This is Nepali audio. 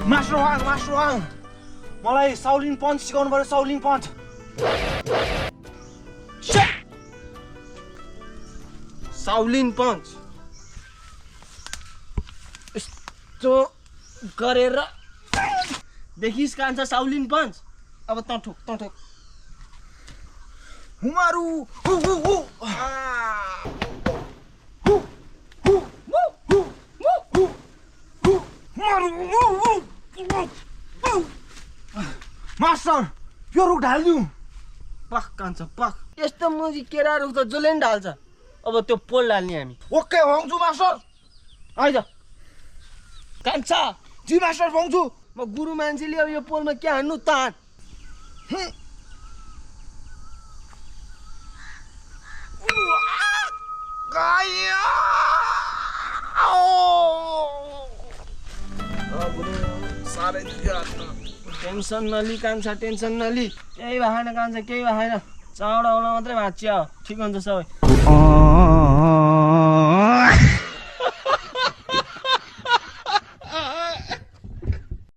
मास्टर वाङ मलाई साउलिन पञ्च सिकाउनु पर्यो साउलिन पञ्च साउलिन पञ्च यस्तो गरेर देखिस् कान्छ साउलिन पञ्च अब तँ ठोक हुमारु मास्टर यो रुख ढालिदिउ पाक कान्छ पाक यस्तो मुजी केरा रुख त जसले नि ढाल्छ अब त्यो पोल ढाल्ने हामी ओके भङ्छु मास्टर आइज कान्छ जी मास्टर भङ्छु म गुरु मान्छेले अब यो पोलमा के हान्नु तान टेन्सन नलि कान्छ टेन्सन नलि केही भएन कान्छ केही भएन चाउडा आउन मात्रै भाँच्यो ठिक हुन्छ सबै